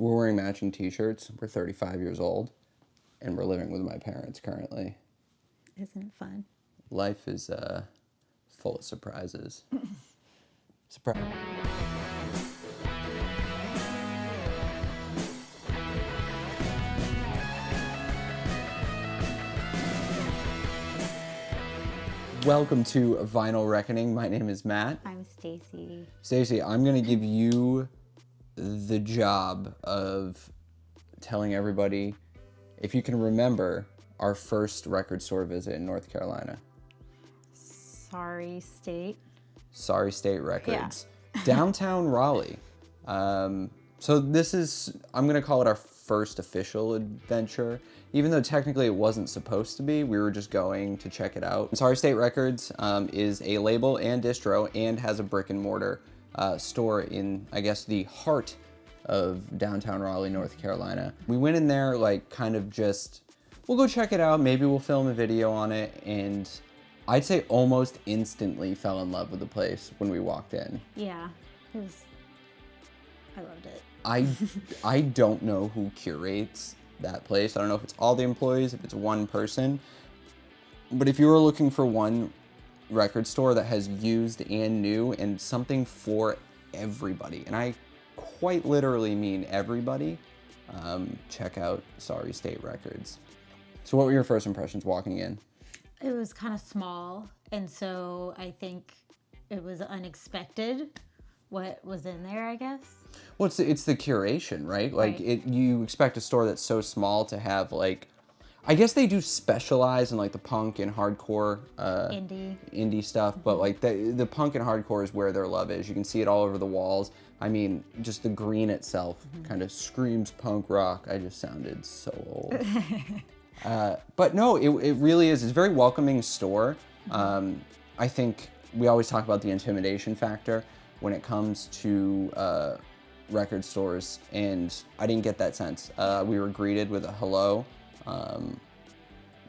We're wearing matching t-shirts. We're 35 years old, and we're living with my parents currently. Isn't it fun? Life is full of surprises. Surprise. Welcome to Vinyl Reckoning. My name is Matt. I'm Stacy. Stacy, I'm going to give you the job of telling everybody, if you can remember, our first record store visit in North Carolina. Sorry State Records. Downtown Raleigh. So this is, I'm going to call it our first official adventure. Even though technically it wasn't supposed to be, we were just going to check it out. Sorry State Records is a label and distro and has a brick and mortar store in, I guess, the heart of downtown Raleigh, North Carolina. We went in there like kind of just, we'll go check it out, maybe we'll film a video on it, and I'd say almost instantly fell in love with the place when we walked in. Yeah, I loved it. I don't know who curates that place. I don't know if it's all the employees, if it's one person, but if you were looking for one record store that has used and new and something for everybody, and I quite literally mean everybody, check out Sorry State Records. So what were your first impressions walking in? It was kind of small, and so I think it was unexpected what was in there, I guess. Well, it's the curation, right? Like, you expect a store that's so small to have, like, I guess they do specialize in, like, the punk and hardcore indie stuff, but, like, the punk and hardcore is where their love is. You can see it all over the walls. I mean, just the green itself kind of screams punk rock. I just sounded so old. But no, it really is. It's a very welcoming store. I think we always talk about the intimidation factor when it comes to record stores, and I didn't get that sense. We were greeted with a hello.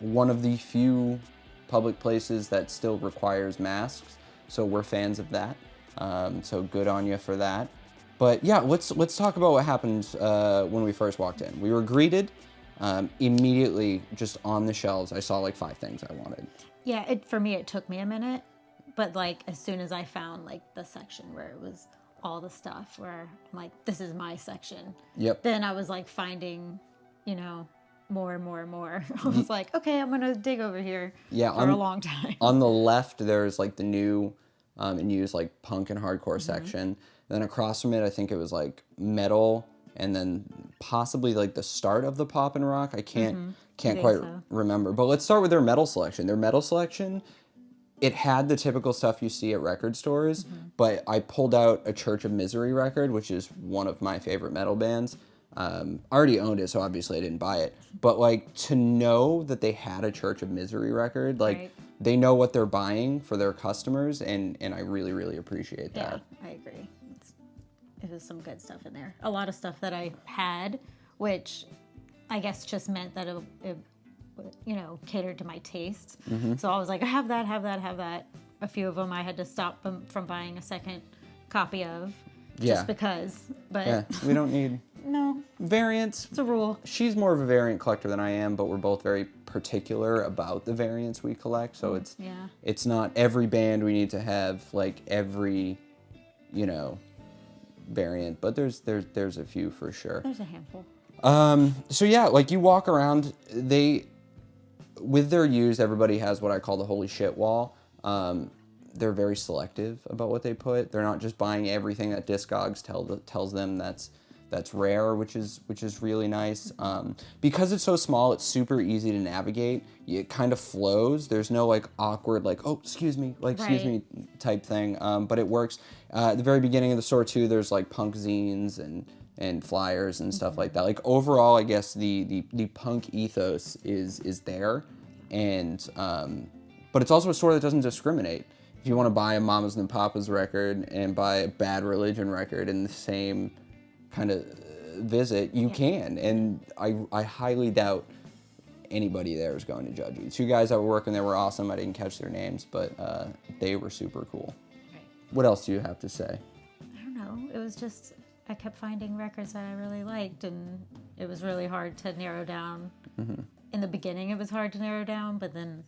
One of the few public places that still requires masks, so we're fans of that. So good on you for that. But yeah, let's talk about what happened when we first walked in. We were greeted immediately, just on the shelves. I saw like 5 things I wanted. Yeah, for me it took me a minute, but like as soon as I found like the section where it was all the stuff where I'm like, this is my section. Yep. Then I was like finding, more and more and more. I was like, okay, I'm gonna dig over here for a long time. On the left, there's like the new and used like punk and hardcore section. Then across from it, I think it was like metal, and then possibly like the start of the pop and rock. I can't quite remember. But let's start with their metal selection. Their metal selection, it had the typical stuff you see at record stores, but I pulled out a Church of Misery record, which is one of my favorite metal bands. I already owned it, so obviously I didn't buy it. But like, to know that they had a Church of Misery record, like they know what they're buying for their customers, and I really, really appreciate that. Yeah, I agree. It was some good stuff in there. A lot of stuff that I had, which I guess just meant that it catered to my taste. So I was like, I have that. A few of them I had to stop from buying a second copy of, just because. But yeah, we don't need no variants. It's a rule. She's more of a variant collector than I am, but we're both very particular about the variants we collect. So it's not every band we need to have like every, variant, but there's a few for sure. There's a handful. So yeah, like you walk around, with their used, everybody has what I call the holy shit wall. They're very selective about what they put. They're not just buying everything that Discogs tells them that's rare, which is really nice. Because it's so small, it's super easy to navigate. It kind of flows. There's no like awkward like, oh, excuse me type thing. But it works. At the very beginning of the store too, there's like punk zines and flyers and stuff like that. Like overall, I guess the punk ethos is there, and but it's also a store that doesn't discriminate. If you want to buy a Mamas and Papas record and buy a Bad Religion record in the same kind of visit, you can, and I highly doubt anybody there is going to judge you. 2 guys that were working there were awesome. I didn't catch their names, but they were super cool. Right. What else do you have to say? I don't know. It was just I kept finding records that I really liked, and it was really hard to narrow down. In the beginning, it was hard to narrow down, but then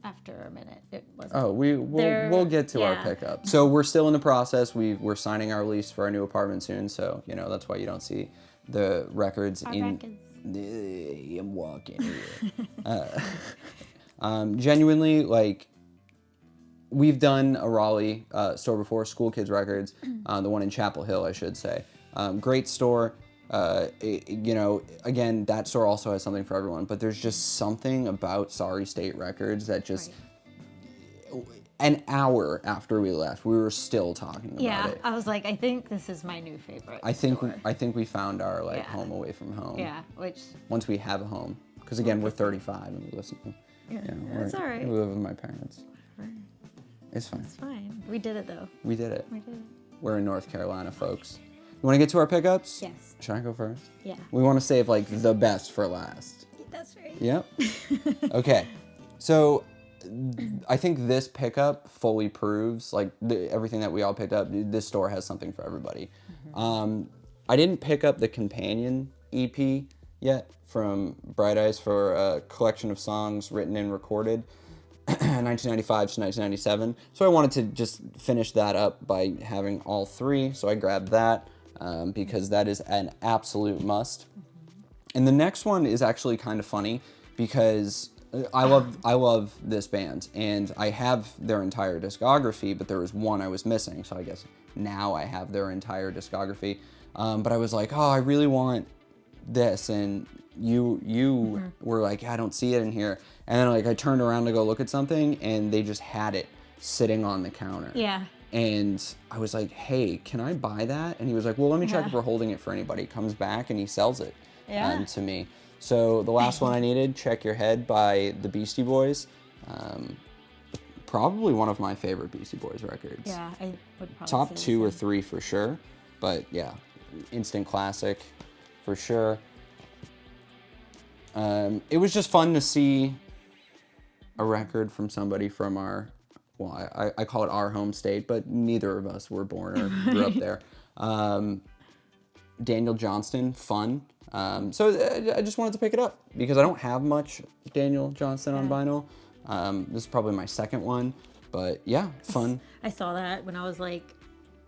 after a minute, it wasn't. Oh, we'll get to our pickup. So we're still in the process. We're signing our lease for our new apartment soon. So that's why you don't see the records Records. I'm walking here. Genuinely, like, we've done a Raleigh store before, School Kids Records, the one in Chapel Hill, I should say. Great store. Again, that store also has something for everyone, but there's just something about Sorry State Records that just, an hour after we left, we were still talking about it. I was like, I think this is my new favorite. I think we found our home away from home. Yeah, which once we have a home, because again, we're 35 and we listen. That's all right. We live with my parents. It's fine. It's fine. We did it though. We did it. We did it. We're in North Carolina, folks. You want to get to our pickups? Yes. Should I go first? Yeah. We want to save like the best for last. That's right. Yep. Okay. So I think this pickup fully proves like everything that we all picked up. This store has something for everybody. I didn't pick up the companion EP yet from Bright Eyes for a collection of songs written and recorded 1995 to 1997. So I wanted to just finish that up by having all three. So I grabbed that because that is an absolute must. And the next one is actually kind of funny because I love this band and I have their entire discography, but there was one I was missing. So I guess now I have their entire discography. But I was like, oh, I really want this, and you were like, I don't see it in here. And then like I turned around to go look at something and they just had it sitting on the counter. Yeah. And I was like, hey, can I buy that? And he was like, well, let me check if we're holding it for anybody. He comes back and he sells it to me. So the last one I needed, Check Your Head by the Beastie Boys. Probably one of my favorite Beastie Boys records. Yeah, I would probably Top say 2 the or same. 3 for sure. But yeah, instant classic for sure. It was just fun to see a record from somebody from our, well, I call it our home state, but neither of us were born or grew up there. Daniel Johnston, fun. So I just wanted to pick it up because I don't have much Daniel Johnston on vinyl. This is probably my second one, but yeah, fun. I saw that when I was like,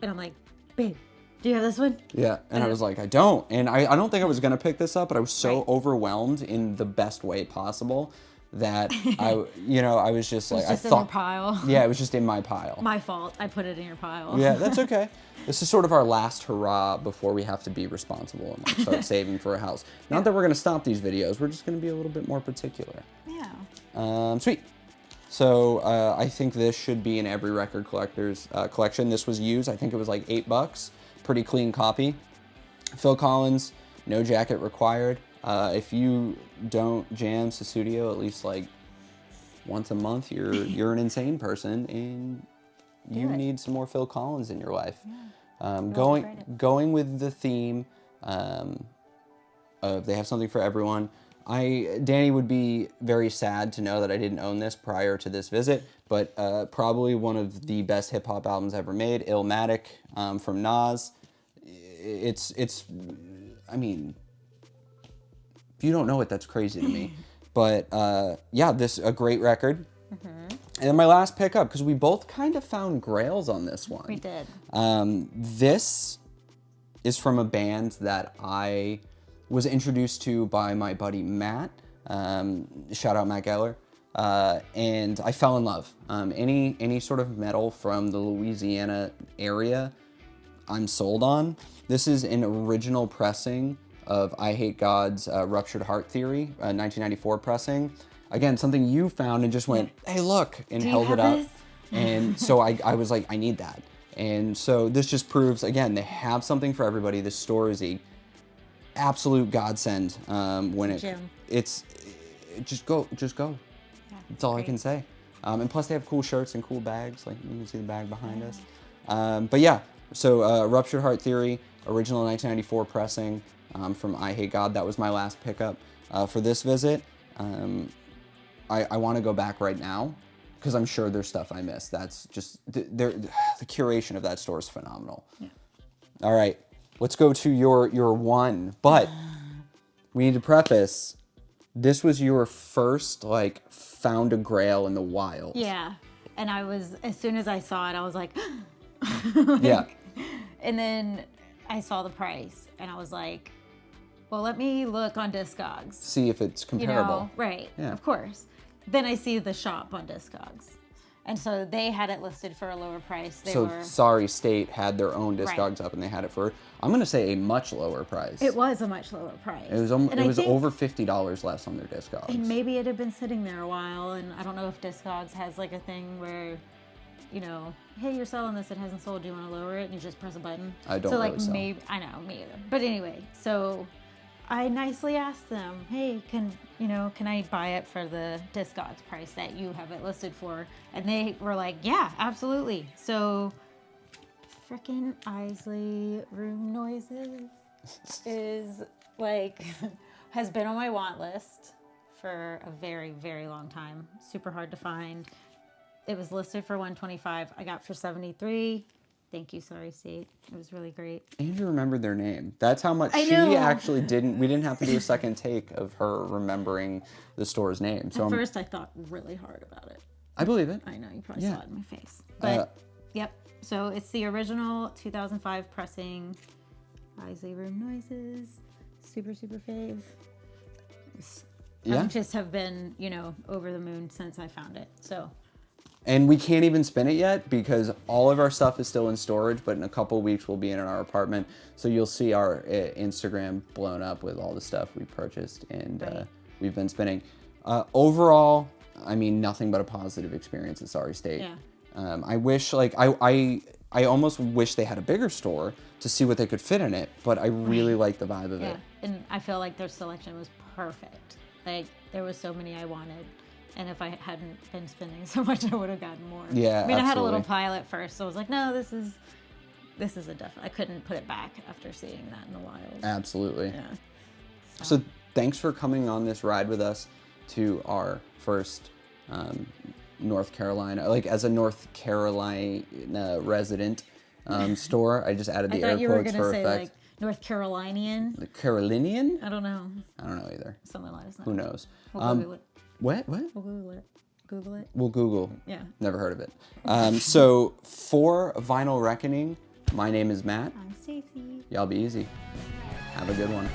and I'm like, babe, do you have this one? Yeah, and I was like, I don't. And I don't think I was gonna pick this up, but I was so overwhelmed in the best way possible that I was just like, It's just in your pile. Yeah, it was just in my pile. My fault. I put it in your pile. Yeah, that's okay. This is sort of our last hurrah before we have to be responsible and like start saving for a house. Not that we're gonna stop these videos, we're just gonna be a little bit more particular. Yeah. Sweet. So I think this should be in every record collector's collection. This was used, I think it was like $8. Pretty clean copy. Phil Collins, no jacket required. If you don't jam Sussudio at least like once a month, you're an insane person and you need some more Phil Collins in your life. Yeah. Going with the theme of they have something for everyone. Danny would be very sad to know that I didn't own this prior to this visit, but probably one of the best hip hop albums ever made, Illmatic from Nas. It's, I mean, if you don't know it, that's crazy to me. But yeah, this a great record. And then my last pickup, because we both kind of found grails on this one. We did. This is from a band that I was introduced to by my buddy Matt. Shout out Matt Geller. And I fell in love. Any sort of metal from the Louisiana area, I'm sold on. This is an original pressing of I Hate God's Ruptured Heart Theory, 1994 pressing. Again, something you found and just went, hey, look, and held it up. And so I was like, I need that. And so this just proves, again, they have something for everybody. This store is a absolute godsend when just go. Yeah, that's all great. I can say. And plus they have cool shirts and cool bags. Like you can see the bag behind us. But yeah, so Ruptured Heart Theory, original 1994 pressing from I Hate God. That was my last pickup for this visit. I want to go back right now because I'm sure there's stuff I missed. That's just the curation of that store is phenomenal. Yeah. All right, let's go to your one. But we need to preface, this was your first, like, found a Grail in the wild. Yeah. And I was, as soon as I saw it, I was like, Yeah. And then I saw the price and I was like, well, let me look on Discogs. See if it's comparable. Right, Yeah. of course. Then I see the shop on Discogs. And so they had it listed for a lower price. Sorry State had their own Discogs up and they had it for, I'm going to say, a much lower price. It was a much lower price. It was over $50 less on their Discogs. And maybe it had been sitting there a while, and I don't know if Discogs has like a thing where, hey, you're selling this, it hasn't sold, do you want to lower it? And you just press a button. I don't really sell. Maybe, I know, me either. But anyway, so I nicely asked them, hey, can I buy it for the Discogs price that you have it listed for? And they were like, yeah, absolutely. So frickin' Isley Room Noises is like, has been on my want list for a very, very long time. Super hard to find. It was listed for $125. I got for $73. Thank you, Sorry State. It was really great. Andrew remembered their name. That's how much I know. she actually didn't. We didn't have to do a second take of her remembering the store's name. So At first, I thought really hard about it. I believe it. I know, you probably saw it in my face. But, yep. So it's the original 2005 pressing. Isley Room Noises. Super, super fave. Yeah. I just have been, over the moon since I found it. So. And we can't even spin it yet because all of our stuff is still in storage, but in a couple weeks we'll be in our apartment. So you'll see our Instagram blown up with all the stuff we purchased and we've been spinning. Overall, I mean, nothing but a positive experience at Sorry State. Yeah. I wish, I almost wish they had a bigger store to see what they could fit in it, but I really like the vibe of it. And I feel like their selection was perfect. Like, there was so many I wanted. And if I hadn't been spending so much, I would have gotten more. Yeah, I mean, I had a little absolutely. pile at first, so I was like, no, this is a definite. I couldn't put it back after seeing that in the wild. Absolutely. Yeah. So thanks for coming on this ride with us to our first North Carolina, like as a North Carolina resident store. I just added the air quotes for say effect. like North Carolinian. The Carolinian? I don't know. I don't know either. Something like that. Who knows? We'll Google it. What? We'll Google it. Google it. We'll Google. Yeah. Never heard of it. So for Vinyl Reckoning, my name is Matt. I'm Stacey. Y'all be easy. Have a good one.